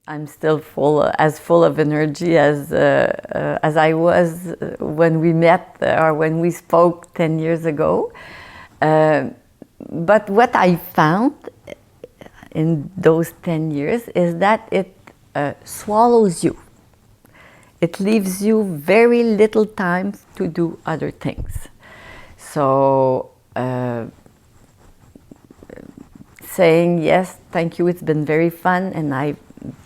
I'm still full of energy as I was when we met or when we spoke 10 years ago. But what I found in those 10 years is that it swallows you. It leaves you very little time to do other things. So saying yes, thank you, it's been very fun, and I'm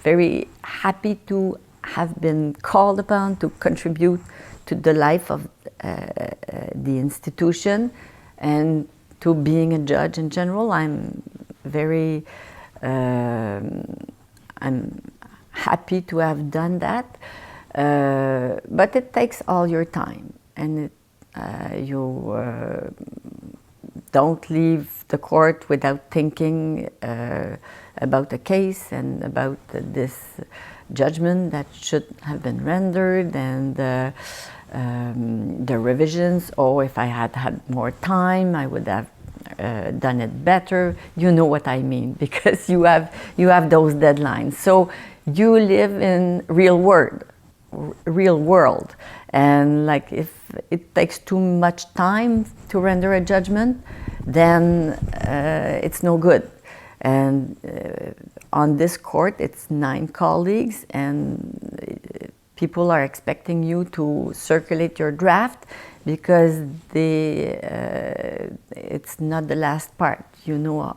very happy to have been called upon to contribute to the life of the institution and to being a judge in general. I'm very I'm happy to have done that, but it takes all your time, and you don't leave the court without thinking about the case and about this judgment that should have been rendered, and the revisions. Oh, if I had had more time, I would have done it better. You know what I mean, because you have those deadlines. So you live in real world, and like if it takes too much time to render a judgment, then it's no good. And on this court, it's 9 colleagues, and people are expecting you to circulate your draft because it's not the last part. You know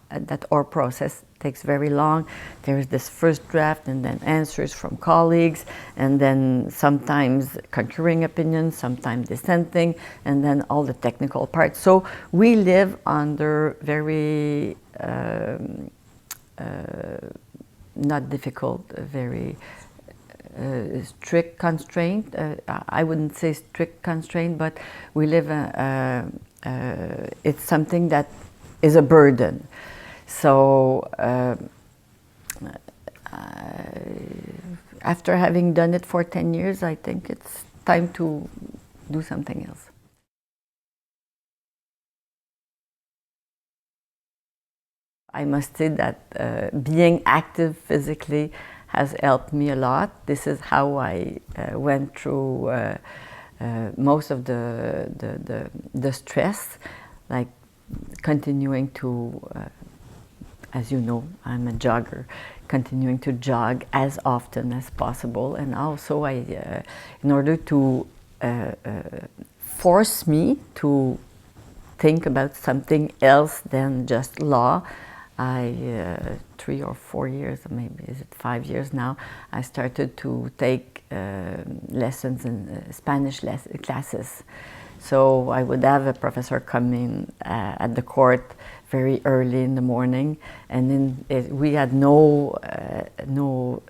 that our process takes very long. There's this first draft, and then answers from colleagues, and then sometimes concurring opinions, sometimes dissenting, and then all the technical parts. So we live under very not difficult, very strict constraint. I wouldn't say strict constraint, but we live. It's something that is a burden. So after having done it for 10 years, I think it's time to do something else. I must say that being active physically has helped me a lot. This is how I went through most of the stress, like continuing to, as you know, I'm a jogger, continuing to jog as often as possible. And also in order to force me to think about something else than just law, 3 or 4 years, maybe is it 5 years now, I started to take lessons in Spanish classes. So I would have a professor come in at the court very early in the morning, and then we had no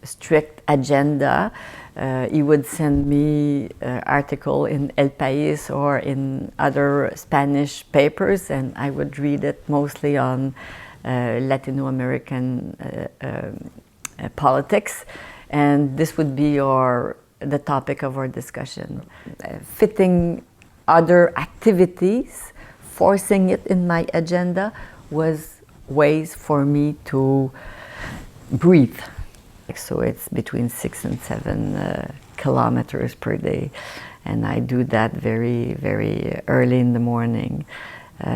strict agenda. He would send me article in El País or in other Spanish papers, and I would read it mostly on Latino American politics, and this would be the topic of our discussion. Fitting other activities, forcing it in my agenda, was ways for me to breathe. So it's between 6 and 7 kilometers per day, and I do that very, very early in the morning.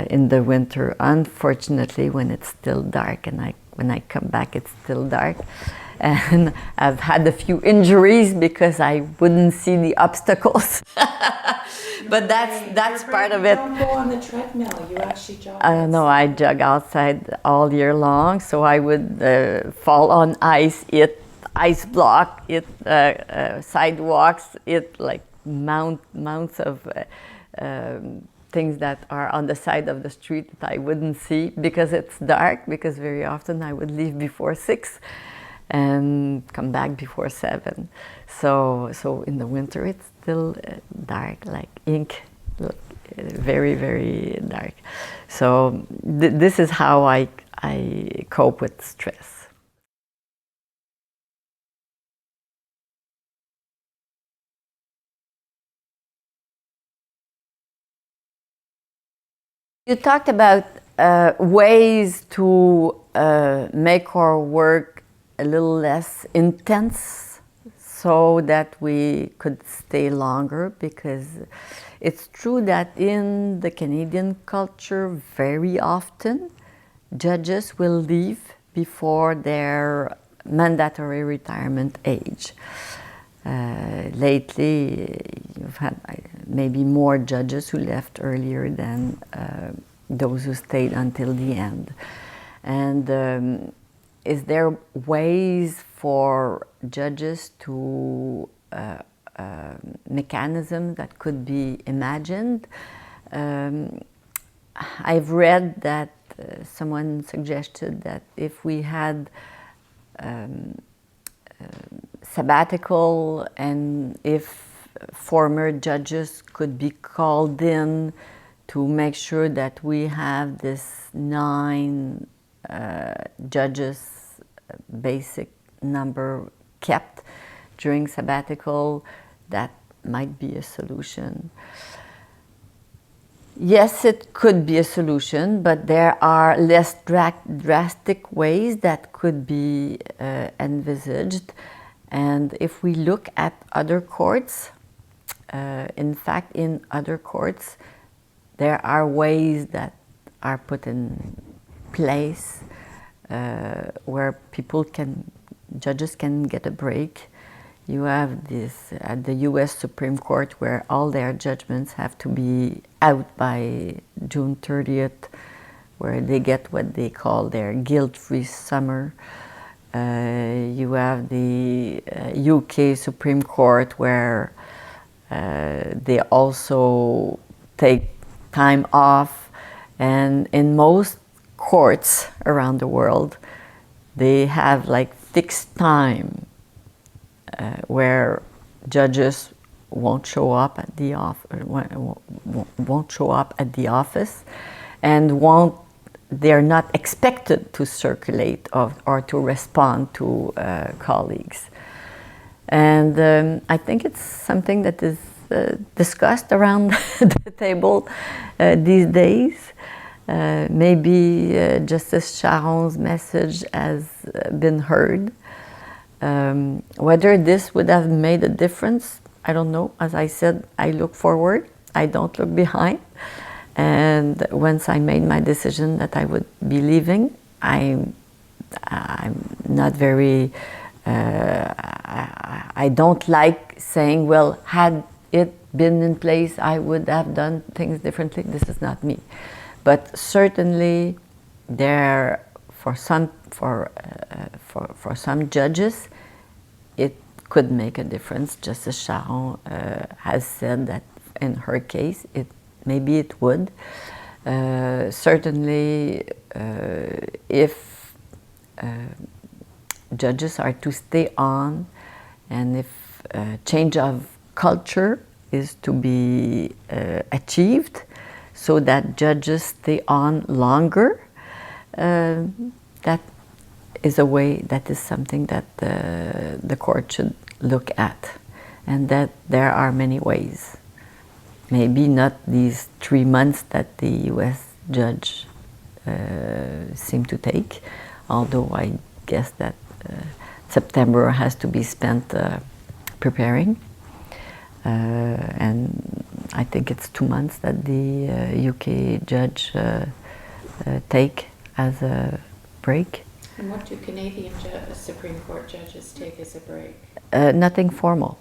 In the winter, unfortunately, when it's still dark, and when I come back, it's still dark. And I've had a few injuries because I wouldn't see the obstacles. But that's part of it. You don't go on the treadmill, you actually jog. No, I jog outside all year long, so I would fall on ice, hit ice block, hit sidewalks, hit like mounts of things that are on the side of the street that I wouldn't see because it's dark, because very often I would leave before 6 and come back before 7. So in the winter it's still dark, like ink, very, very dark. So this is how I cope with stress. You talked about ways to make our work a little less intense so that we could stay longer, because it's true that in the Canadian culture, very often judges will leave before their mandatory retirement age. Lately, you've had maybe more judges who left earlier than those who stayed until the end. And is there ways for judges to mechanism that could be imagined? I've read that someone suggested that if we had sabbatical, and if former judges could be called in to make sure that we have this 9 judges basic number kept during sabbatical, that might be a solution. Yes, it could be a solution, but there are less drastic ways that could be envisaged. And if we look at other courts, in fact, in other courts, there are ways that are put in place where judges can get a break. You have this at the U.S. Supreme Court, where all their judgments have to be out by June 30th, where they get what they call their guilt-free summer. You have the UK Supreme Court, where they also take time off. And in most courts around the world, they have like fixed time where judges won't show up at the office, and they're not expected to circulate or to respond to colleagues. And I think it's something that is discussed around the table these days. Maybe Justice Charon's message has been heard. Whether this would have made a difference, I don't know. As I said, I look forward, I don't look behind. And once I made my decision that I would be leaving, I'm not very, I don't like saying, well, had it been in place, I would have done things differently. This is not me. But certainly for some judges, it could make a difference. Justice Charon has said that in her case, maybe it would. Certainly, if judges are to stay on, and if change of culture is to be achieved, so that judges stay on longer, that is something that the court should look at, and that there are many ways. Maybe not these 3 months that the U.S. judge seem to take, although I guess that September has to be spent preparing. And I think it's 2 months that the UK judge take as a break. And what do Canadian Supreme Court judges take as a break? Nothing formal.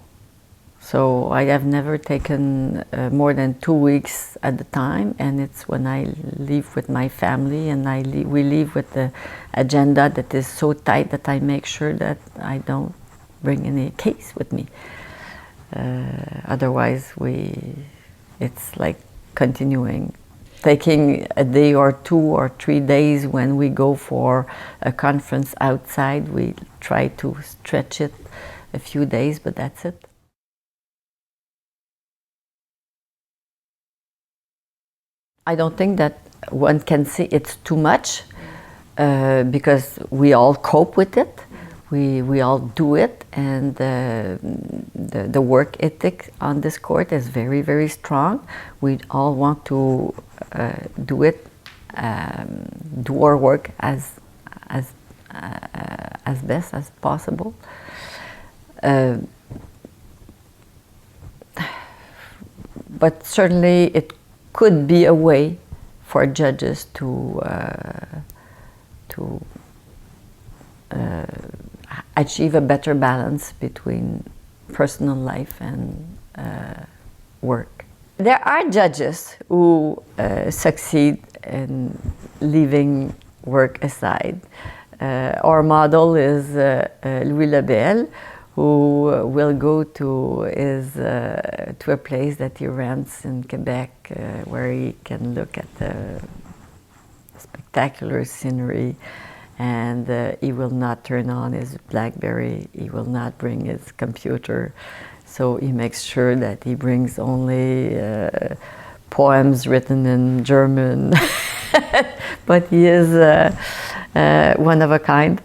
So I have never taken more than 2 weeks at a time, and it's when I leave with my family, and we leave with the agenda that is so tight that I make sure that I don't bring any case with me. Otherwise, it's like continuing. Taking a day or 2 or 3 days when we go for a conference outside, we try to stretch it a few days, but that's it. I don't think that one can say it's too much, because we all cope with it. We all do it, and the work ethic on this court is very, very strong. We all want to do our work as as best as possible. But certainly it could be a way for judges to achieve a better balance between personal life and work. There are judges who succeed in leaving work aside. Our model is Louis Lebel, who will go to a place that he rents in Quebec, where he can look at the spectacular scenery, and he will not turn on his BlackBerry. He will not bring his computer. So he makes sure that he brings only poems written in German. But he is one of a kind.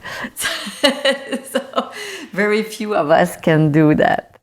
So very few of us can do that.